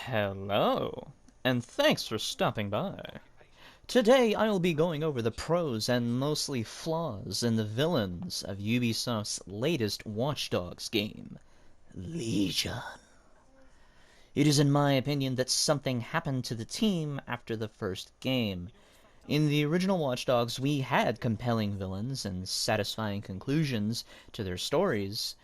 Hello, and thanks for stopping by. Today I will be going over the pros and mostly flaws in the villains of Ubisoft's latest Watch Dogs game, Legion. It is in my opinion that something happened to the team after the first game. In the original Watch Dogs, we had compelling villains and satisfying conclusions to their stories.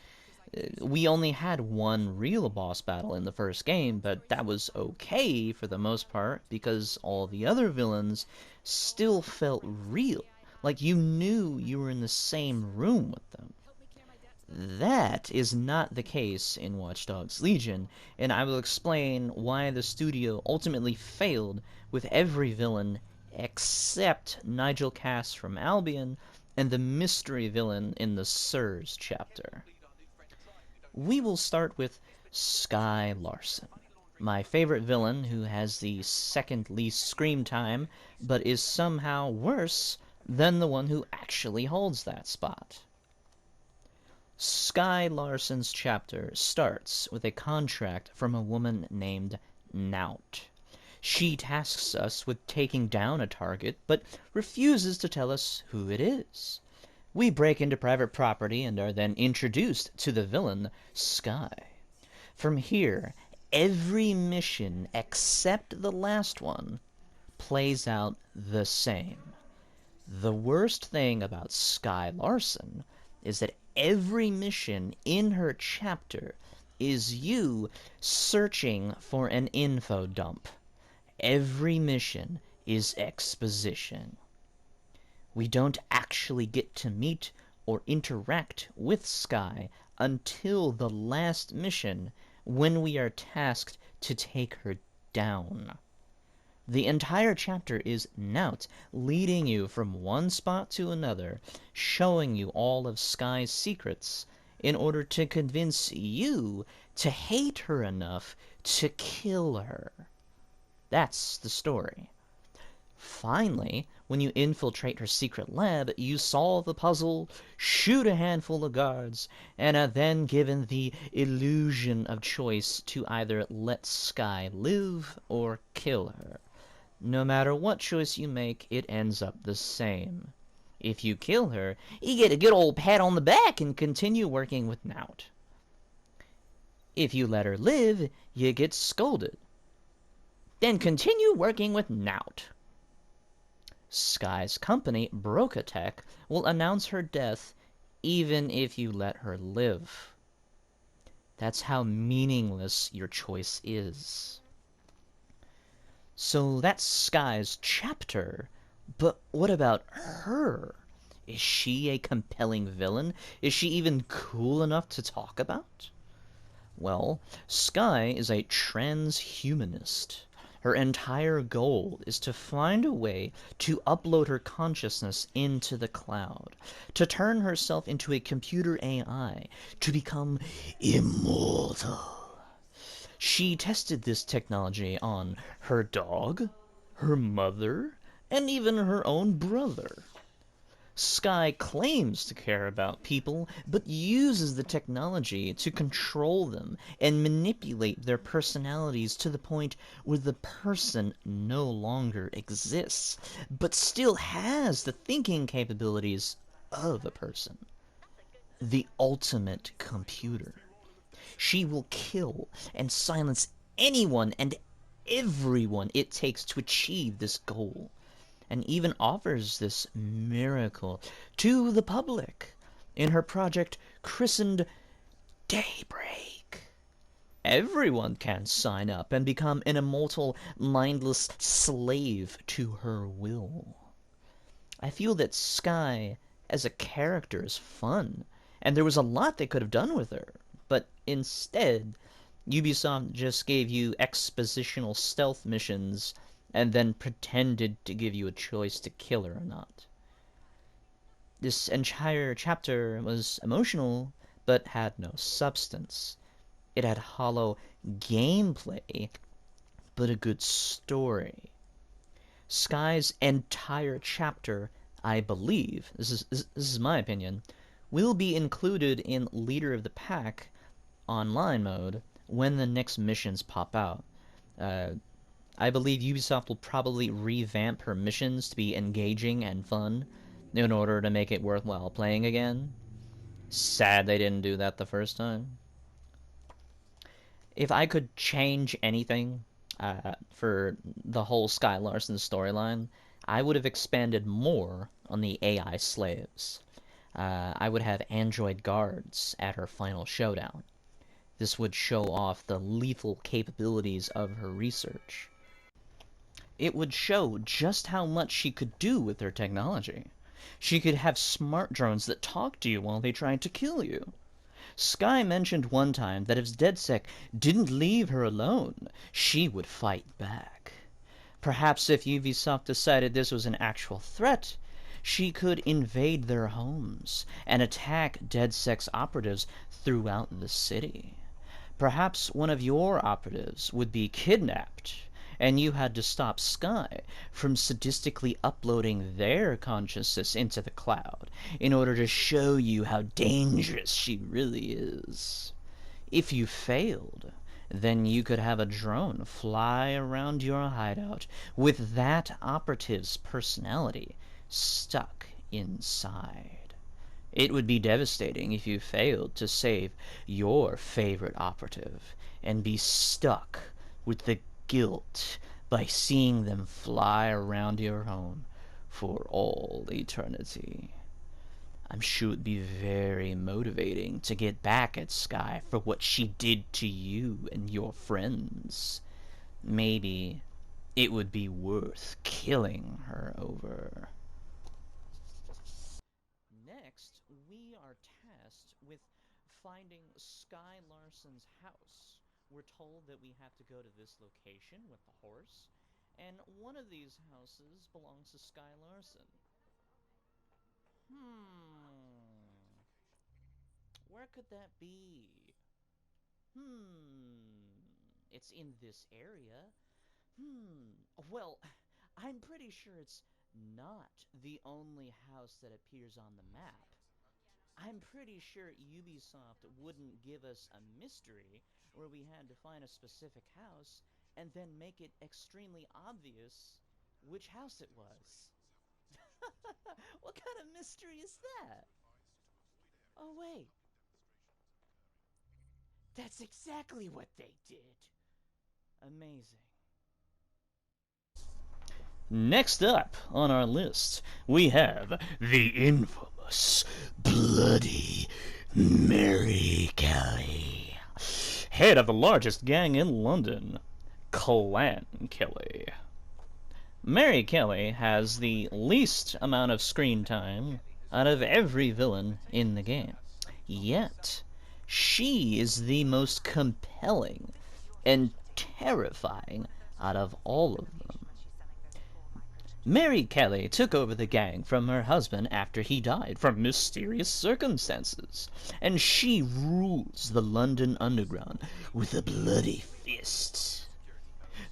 We only had one real boss battle in the first game, but that was okay for the most part because all the other villains still felt real, like you knew you were in the same room with them. That is not the case in Watch Dogs Legion, and I will explain why the studio ultimately failed with every villain except Nigel Cass from Albion and the mystery villain in the Sirs chapter. We will start with Skye Larson, my favorite villain who has the second least screen time, but is somehow worse than the one who actually holds that spot. Skye Larson's chapter starts with a contract from a woman named Nout. She tasks us with taking down a target, but refuses to tell us who it is. We break into private property and are then introduced to the villain, Skye. From here, every mission except the last one plays out the same. The worst thing about Skye Larson is that every mission in her chapter is you searching for an info dump. Every mission is exposition. We don't actually get to meet or interact with Skye until the last mission when we are tasked to take her down. The entire chapter is Nout leading you from one spot to another, showing you all of Skye's secrets in order to convince you to hate her enough to kill her. That's the story. Finally, when you infiltrate her secret lab, you solve the puzzle, shoot a handful of guards, and are then given the illusion of choice to either let Skye live or kill her. No matter what choice you make, it ends up the same. If you kill her, you get a good old pat on the back and continue working with Nout. If you let her live, you get scolded. Then continue working with Nout. Skye's company, Brokatech, will announce her death even if you let her live. That's how meaningless your choice is. So that's Skye's chapter, but what about her? Is she a compelling villain? Is she even cool enough to talk about? Well, Skye is a transhumanist. Her entire goal is to find a way to upload her consciousness into the cloud, to turn herself into a computer AI, to become immortal. She tested this technology on her dog, her mother, and even her own brother. Skye claims to care about people, but uses the technology to control them and manipulate their personalities to the point where the person no longer exists, but still has the thinking capabilities of a person. The ultimate computer. She will kill and silence anyone and everyone it takes to achieve this goal, and even offers this miracle to the public in her project christened Daybreak. Everyone can sign up and become an immortal, mindless slave to her will. I feel that Skye as a character is fun, and there was a lot they could have done with her, but instead, Ubisoft just gave you expositional stealth missions and then pretended to give you a choice to kill her or not. This entire chapter was emotional, but had no substance. It had hollow gameplay, but a good story. Skye's entire chapter, I believe, this is my opinion, will be included in Leader of the Pack online mode when the next missions pop out. Uh, I believe Ubisoft will probably revamp her missions to be engaging and fun in order to make it worthwhile playing again. Sad they didn't do that the first time. If I could change anything for the whole Skye Larson storyline, I would have expanded more on the AI slaves. I would have android guards at her final showdown. This would show off the lethal capabilities of her research. It would show just how much she could do with her technology. She could have smart drones that talk to you while they tried to kill you. Skye mentioned one time that if DedSec didn't leave her alone, she would fight back. Perhaps if Ubisoft decided this was an actual threat, she could invade their homes and attack DedSec's operatives throughout the city. Perhaps one of your operatives would be kidnapped, and you had to stop Skye from sadistically uploading their consciousness into the cloud in order to show you how dangerous she really is. If you failed, then you could have a drone fly around your hideout with that operative's personality stuck inside. It would be devastating if you failed to save your favorite operative and be stuck with the guilt by seeing them fly around your home for all eternity. I'm sure it'd be very motivating to get back at Skye for what she did to you and your friends. Maybe it would be worth killing her over. Next, we are tasked with finding Skye Larson's house. We're told that we have to go to this location with the horse, and one of these houses belongs to Skye Larson. Where could that be? It's in this area. Well, I'm pretty sure it's not the only house that appears on the map. I'm pretty sure Ubisoft wouldn't give us a mystery where we had to find a specific house and then make it extremely obvious which house it was. What kind of mystery is that? Oh, wait. That's exactly what they did. Amazing. Next up on our list, we have the infamous Bloody Mary Kelley, head of the largest gang in London, Clan Kelley. Mary Kelley has the least amount of screen time out of every villain in the game. Yet, she is the most compelling and terrifying out of all of them. Mary Kelley took over the gang from her husband after he died from mysterious circumstances, and she rules the London Underground with a bloody fist.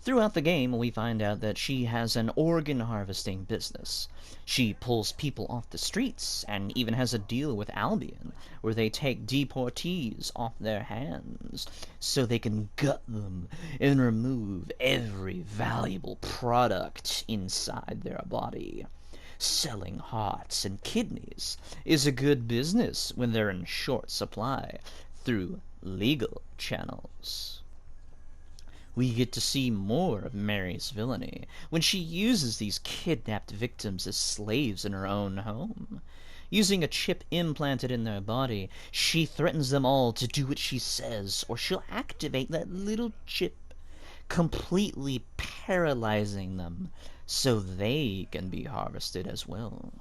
Throughout the game, we find out that she has an organ harvesting business. She pulls people off the streets and even has a deal with Albion, where they take deportees off their hands so they can gut them and remove every valuable product inside their body. Selling hearts and kidneys is a good business when they're in short supply through legal channels. We get to see more of Mary's villainy when she uses these kidnapped victims as slaves in her own home. Using a chip implanted in their body, she threatens them all to do what she says, or she'll activate that little chip, completely paralyzing them so they can be harvested as well.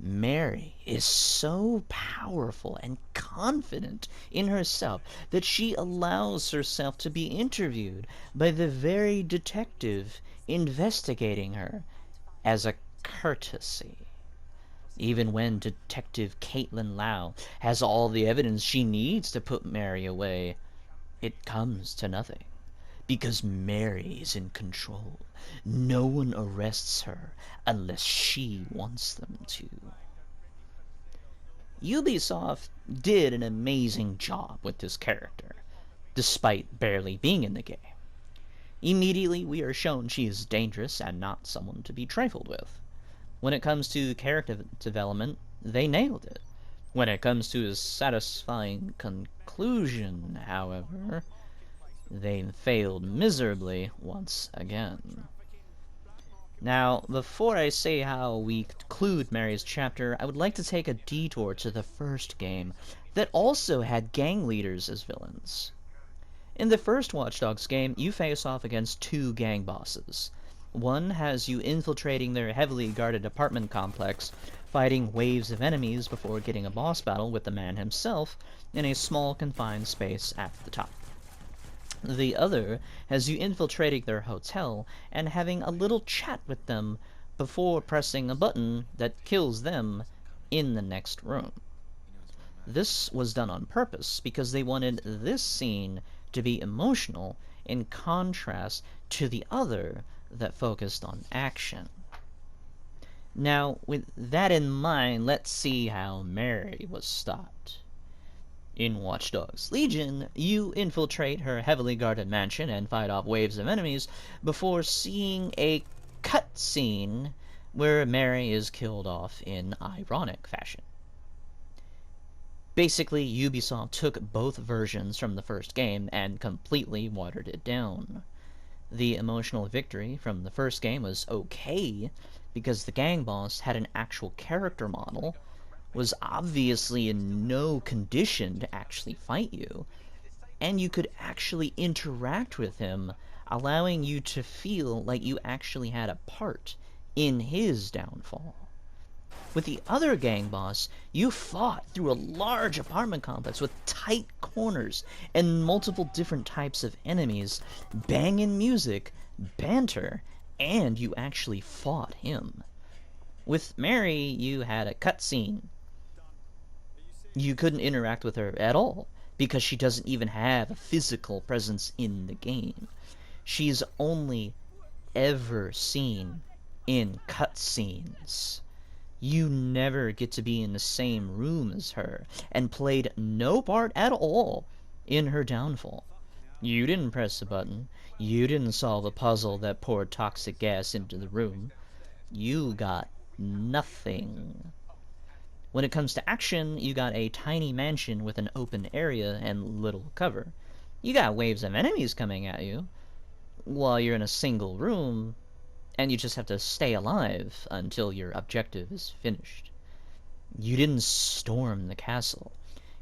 Mary is so powerful and confident in herself that she allows herself to be interviewed by the very detective investigating her as a courtesy. Even when Detective Caitlin Lau has all the evidence she needs to put Mary away, it comes to nothing. Because Mary is in control. No one arrests her unless she wants them to. Ubisoft did an amazing job with this character, despite barely being in the game. Immediately, we are shown she is dangerous and not someone to be trifled with. When it comes to character development, they nailed it. When it comes to a satisfying conclusion, however, they failed miserably once again. Now, before I say how we conclude Mary's chapter, I would like to take a detour to the first game that also had gang leaders as villains. In the first Watch Dogs game, you face off against two gang bosses. One has you infiltrating their heavily guarded apartment complex, fighting waves of enemies before getting a boss battle with the man himself in a small confined space at the top. The other has you infiltrating their hotel and having a little chat with them before pressing a button that kills them in the next room. This was done on purpose because they wanted this scene to be emotional in contrast to the other that focused on action. Now, with that in mind, let's see how Mary was stopped. In Watch Dogs Legion, you infiltrate her heavily guarded mansion and fight off waves of enemies before seeing a cutscene where Mary is killed off in ironic fashion. Basically, Ubisoft took both versions from the first game and completely watered it down. The emotional victory from the first game was okay because the gang boss had an actual character model, was obviously in no condition to actually fight you, and you could actually interact with him, allowing you to feel like you actually had a part in his downfall. With the other gang boss, you fought through a large apartment complex with tight corners and multiple different types of enemies, banging music, banter, and you actually fought him. With Mary, you had a cutscene. You couldn't interact with her at all because she doesn't even have a physical presence in the game. She's only ever seen in cutscenes. You never get to be in the same room as her, and played no part at all in her downfall. You didn't press a button. You didn't solve a puzzle that poured toxic gas into the room. You got nothing. When it comes to action, you got a tiny mansion with an open area and little cover. You got waves of enemies coming at you while you're in a single room, and you just have to stay alive until your objective is finished. You didn't storm the castle.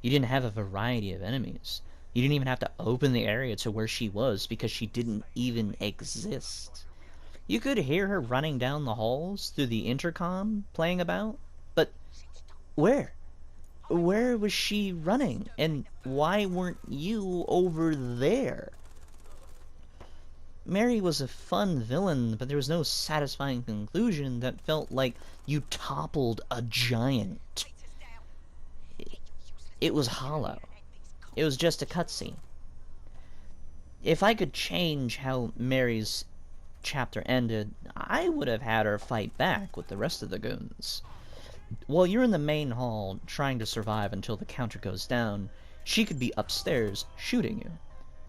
You didn't have a variety of enemies. You didn't even have to open the area to where she was because she didn't even exist. You could hear her running down the halls through the intercom playing about, but where? Where was she running? And why weren't you over there? Mary was a fun villain, but there was no satisfying conclusion that felt like you toppled a giant. It was hollow. It was just a cutscene. If I could change how Mary's chapter ended, I would have had her fight back with the rest of the goons. While you're in the main hall trying to survive until the counter goes down, she could be upstairs shooting you.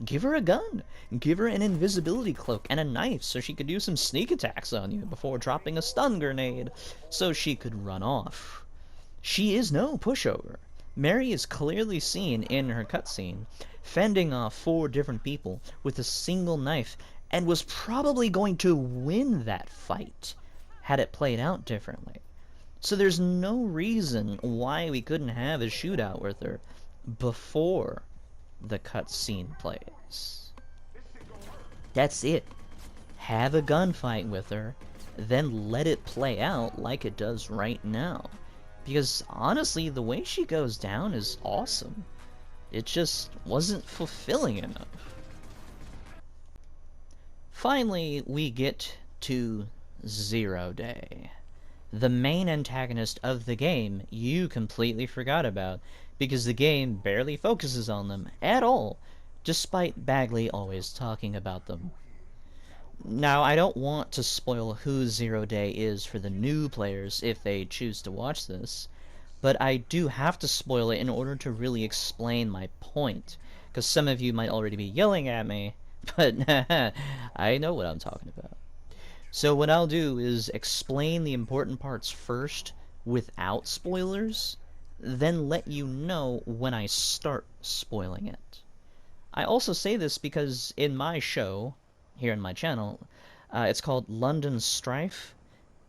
Give her a gun. Give her an invisibility cloak and a knife so she could do some sneak attacks on you before dropping a stun grenade so she could run off. She is no pushover. Mary is clearly seen in her cutscene fending off 4 different people with a single knife and was probably going to win that fight had it played out differently. So there's no reason why we couldn't have a shootout with her before the cutscene plays. That's it. Have a gunfight with her, then let it play out like it does right now. Because honestly, the way she goes down is awesome. It just wasn't fulfilling enough. Finally, we get to Zero Day. The main antagonist of the game you completely forgot about because the game barely focuses on them at all, despite Bagley always talking about them. Now, I don't want to spoil who Zero Day is for the new players if they choose to watch this, but I do have to spoil it in order to really explain my point, because some of you might already be yelling at me, but I know what I'm talking about. So what I'll do is explain the important parts first without spoilers, then let you know when I start spoiling it. I also say this because in my show, here in my channel, it's called London Strife.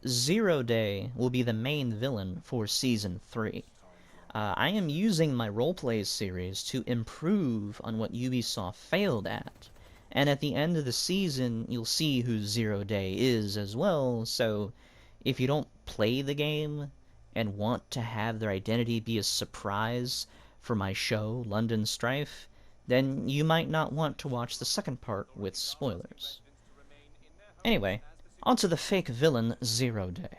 Zero Day will be the main villain for Season 3. I am using my roleplay series to improve on what Ubisoft failed at. And at the end of the season, you'll see who Zero Day is as well, so if you don't play the game and want to have their identity be a surprise for my show, London Strife, then you might not want to watch the second part with spoilers. Anyway, on to the fake villain Zero Day.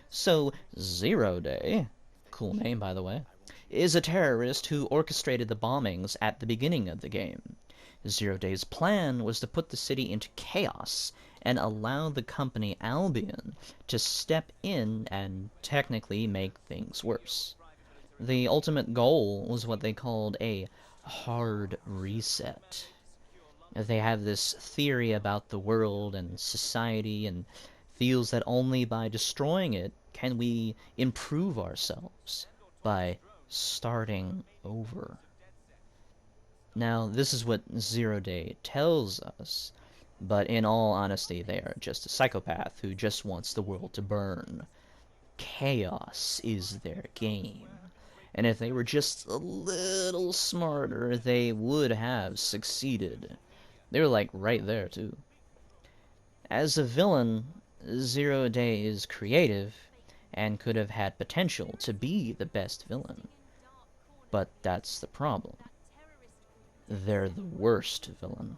So, Zero Day, cool name by the way, is a terrorist who orchestrated the bombings at the beginning of the game. Zero Day's plan was to put the city into chaos and allow the company Albion to step in and technically make things worse. The ultimate goal was what they called a hard reset. They have this theory about the world and society and feels that only by destroying it can we improve ourselves by starting over. Now, this is what Zero Day tells us, but in all honesty, they are just a psychopath who just wants the world to burn. Chaos is their game. And if they were just a little smarter, they would have succeeded. They were like right there too. As a villain, Zero Day is creative and could have had potential to be the best villain. But that's the problem. They're the worst villain.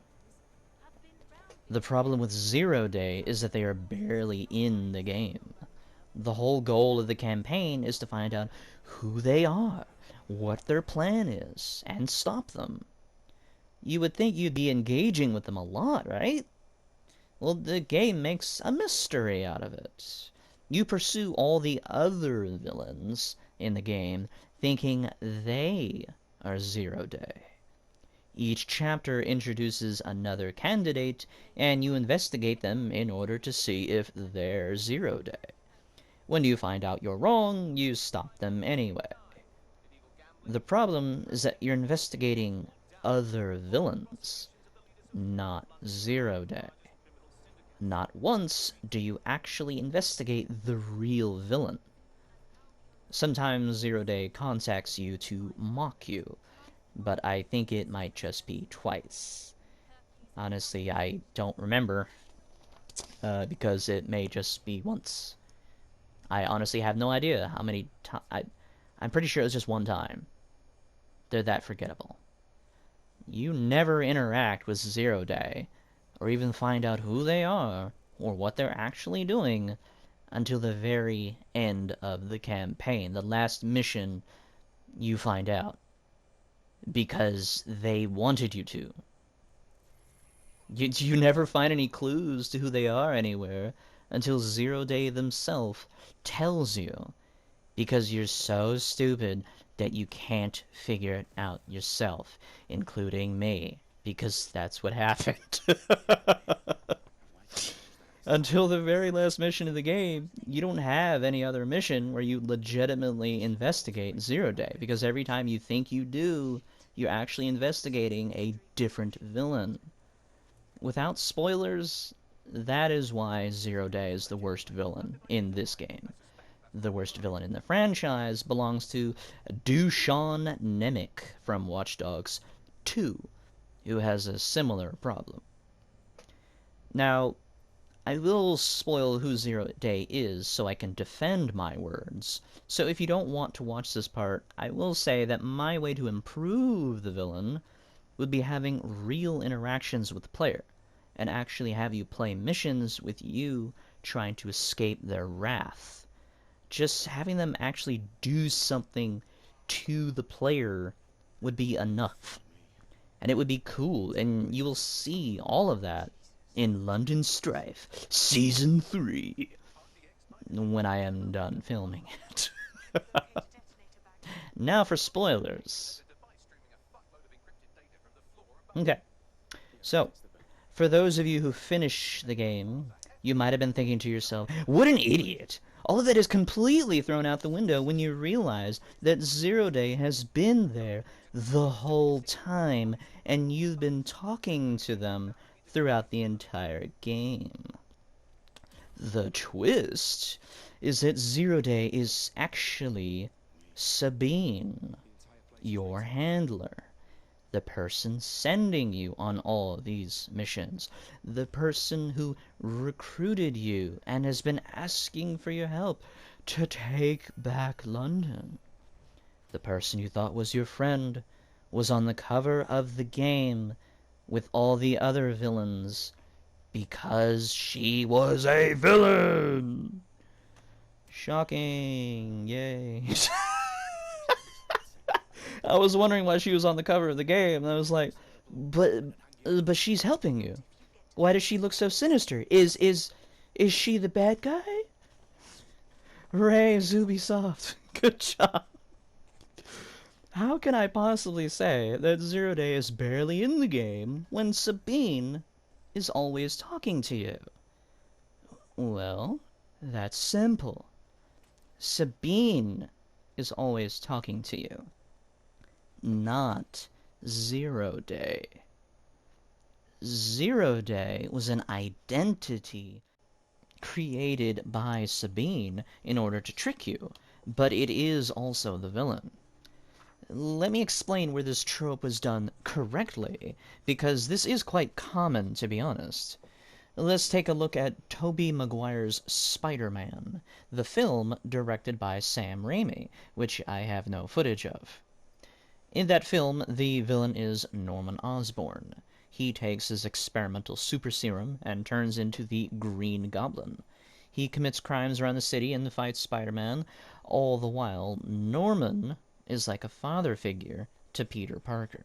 The problem with Zero Day is that they are barely in the game. The whole goal of the campaign is to find out who they are, what their plan is, and stop them. You would think you'd be engaging with them a lot, right? Well, the game makes a mystery out of it. You pursue all the other villains in the game, thinking they are Zero Day. Each chapter introduces another candidate, and you investigate them in order to see if they're Zero Day. When you find out you're wrong, you stop them anyway. The problem is that you're investigating other villains, not Zero Day. Not once do you actually investigate the real villain. Sometimes Zero Day contacts you to mock you, but I think it might just be twice. Honestly, I don't remember, because it may just be once. I honestly have no idea how many times. I'm pretty sure it was just one time. They're that forgettable. You never interact with Zero Day, or even find out who they are, or what they're actually doing, until the very end of the campaign. The last mission, you find out. Because they wanted you to. You never find any clues to who they are anywhere until Zero Day themselves tells you, because you're so stupid that you can't figure it out yourself, including me, because that's what happened. Until the very last mission of the game, you don't have any other mission where you legitimately investigate Zero Day, because every time you think you do, you're actually investigating a different villain. Without spoilers, that is why Zero Day is the worst villain in this game. The worst villain in the franchise belongs to Dushan Nemec from Watch Dogs 2, who has a similar problem. Now, I will spoil who Zero Day is so I can defend my words. So if you don't want to watch this part, I will say that my way to improve the villain would be having real interactions with the player, and actually have you play missions with you trying to escape their wrath. Just having them actually do something to the player would be enough. And it would be cool, and you will see all of that in London Strife Season 3 when I am done filming it. Now for spoilers. Okay, so For those of you who finish the game, you might have been thinking to yourself, what an idiot! All of that is completely thrown out the window when you realize that Zero Day has been there the whole time, and you've been talking to them throughout the entire game. The twist is that Zero Day is actually Sabine, your handler. The person sending you on all these missions. The person who recruited you and has been asking for your help to take back London. The person you thought was your friend was on the cover of the game with all the other villains because she was a villain. Shocking. Yay. I was wondering why she was on the cover of the game, and I was like, but she's helping you. Why does she look so sinister? Is she the bad guy? Hooray, Ubisoft. Good job. How can I possibly say that Zero Day is barely in the game when Sabine is always talking to you? Well, that's simple. Sabine is always talking to you. Not Zero Day. Zero Day was an identity created by Sabine in order to trick you, but it is also the villain. Let me explain where this trope was done correctly, because this is quite common, to be honest. Let's take a look at Tobey Maguire's Spider-Man, the film directed by Sam Raimi, which I have no footage of. In that film, the villain is Norman Osborn. He takes his experimental super serum and turns into the Green Goblin. He commits crimes around the city and fights Spider-Man. All the while, Norman is like a father figure to Peter Parker,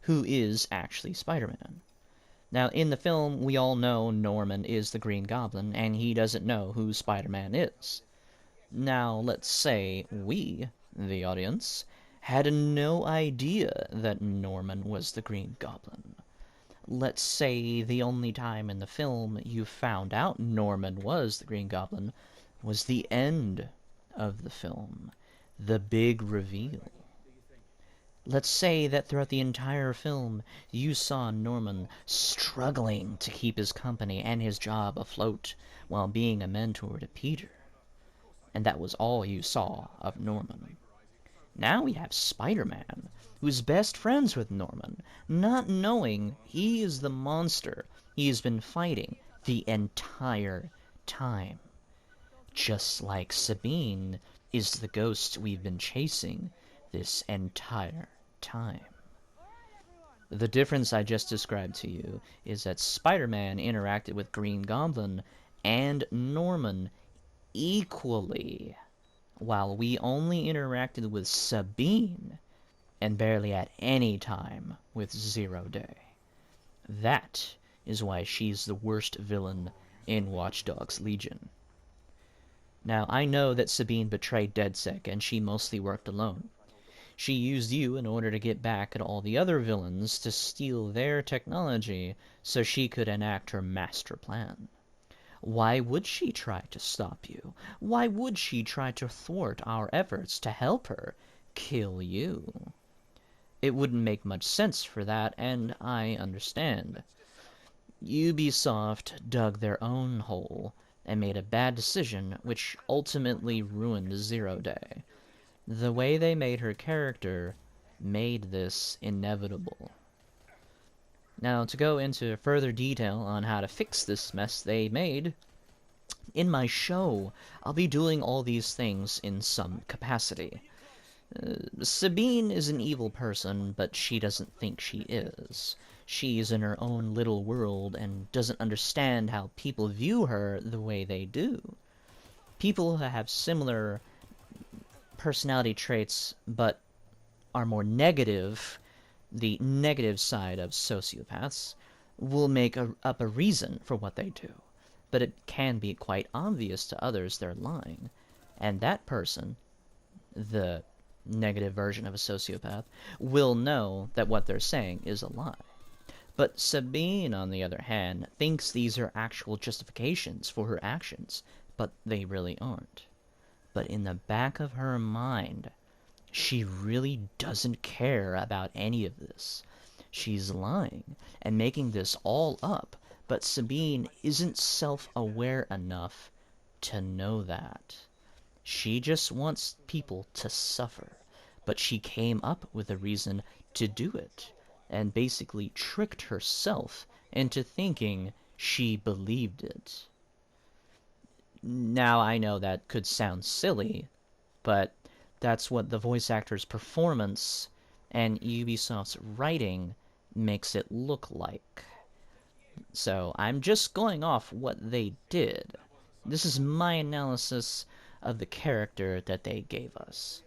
who is actually Spider-Man. Now, in the film, we all know Norman is the Green Goblin, and he doesn't know who Spider-Man is. Now, let's say we, the audience, had no idea that Norman was the Green Goblin. Let's say the only time in the film you found out Norman was the Green Goblin was the end of the film, the big reveal. Let's say that throughout the entire film you saw Norman struggling to keep his company and his job afloat while being a mentor to Peter. And that was all you saw of Norman. Now we have Spider-Man, who's best friends with Norman, not knowing he is the monster he has been fighting the entire time. Just like Sabine is the ghost we've been chasing this entire time. The difference I just described to you is that Spider-Man interacted with Green Goblin and Norman equally, while we only interacted with Sabine and barely at any time with Zero Day. That is why she's the worst villain in Watch Dogs Legion. Now, I know that Sabine betrayed DedSec and she mostly worked alone. She used you in order to get back at all the other villains to steal their technology so she could enact her master plan. Why would she try to stop you? Why would she try to thwart our efforts to help her kill you? It wouldn't make much sense for that, and I understand. Ubisoft dug their own hole and made a bad decision which ultimately ruined Zero Day. The way they made her character made this inevitable. Now, to go into further detail on how to fix this mess they made, in my show, I'll be doing all these things in some capacity. Sabine is an evil person, but she doesn't think she is. She's in her own little world and doesn't understand how people view her the way they do. People who have similar personality traits but are more negative, the negative side of sociopaths, will make up a reason for what they do. But it can be quite obvious to others they're lying. And that person, the negative version of a sociopath, will know that what they're saying is a lie. But Sabine, on the other hand, thinks these are actual justifications for her actions, but they really aren't. But in the back of her mind, she really doesn't care about any of this. She's lying and making this all up, but Sabine isn't self-aware enough to know that. She just wants people to suffer, but she came up with a reason to do it, and basically tricked herself into thinking she believed it. Now, I know that could sound silly, but that's what the voice actor's performance and Ubisoft's writing makes it look like. So I'm just going off what they did. This is my analysis of the character that they gave us.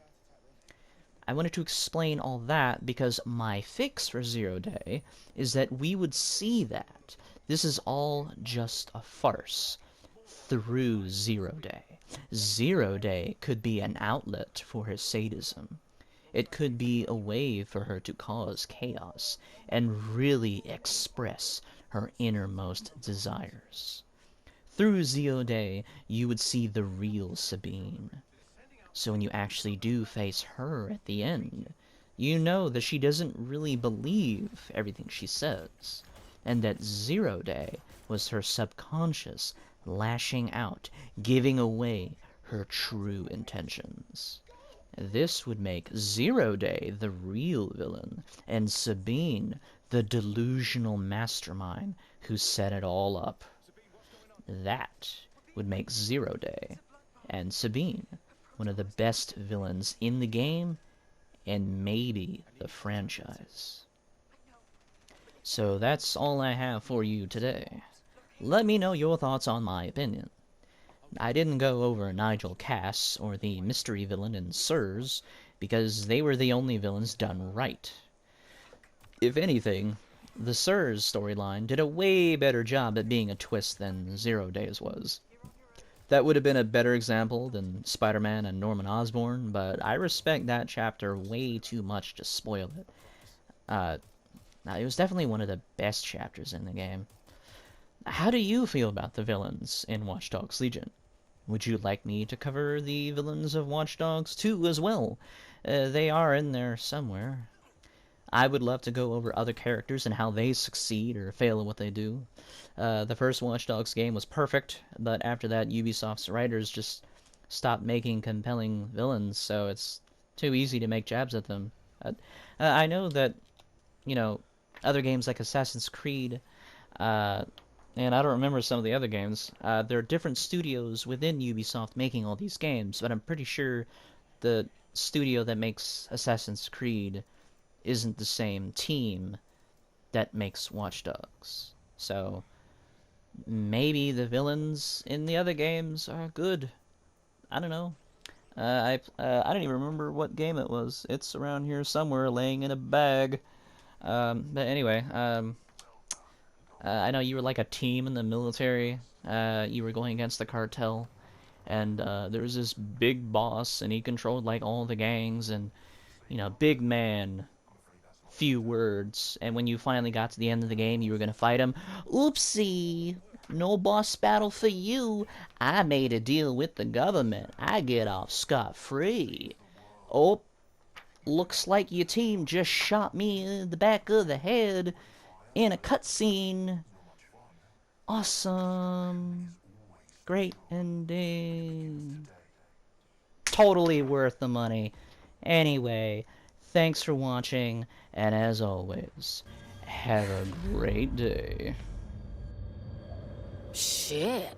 I wanted to explain all that because my fix for Zero Day is that we would see that this is all just a farce through Zero Day. Zero Day could be an outlet for her sadism. It could be a way for her to cause chaos and really express her innermost desires. Through Zero Day, you would see the real Sabine. So when you actually do face her at the end, you know that she doesn't really believe everything she says, and that Zero Day was her subconscious lashing out, giving away her true intentions. This would make Zero Day the real villain, and Sabine the delusional mastermind who set it all up. That would make Zero Day and Sabine one of the best villains in the game, and maybe the franchise. So that's all I have for you today. Let me know your thoughts on my opinion. I didn't go over Nigel Cass or the mystery villain in Sirs, because they were the only villains done right. If anything, the Sirs storyline did a way better job at being a twist than Zero Days was. That would have been a better example than Spider-Man and Norman Osborn, but I respect that chapter way too much to spoil it. It was definitely one of the best chapters in the game. How do you feel about the villains in Watch Dogs Legion? Would you like me to cover the villains of Watch Dogs 2 as well? They are in there somewhere. I would love to go over other characters and how they succeed or fail at what they do. The first Watch Dogs game was perfect, but after that Ubisoft's writers just stopped making compelling villains, so it's too easy to make jabs at them. I know that, other games like Assassin's Creed, and I don't remember some of the other games, there are different studios within Ubisoft making all these games, but I'm pretty sure the studio that makes Assassin's Creed isn't the same team that makes Watch Dogs. So maybe the villains in the other games are good. I don't know. I don't even remember what game it was. It's around here somewhere, laying in a bag. But anyway, I know you were like a team in the military. You were going against the cartel, and there was this big boss, and he controlled like all the gangs, and big man, few words, and when you finally got to the end of the game, you were gonna fight him. Oopsie! No boss battle for you. I made a deal with the government. I get off scot-free. Oh, looks like your team just shot me in the back of the head in a cutscene. Awesome. Great ending. Totally worth the money. Anyway, thanks for watching, and as always, have a great day. Shit.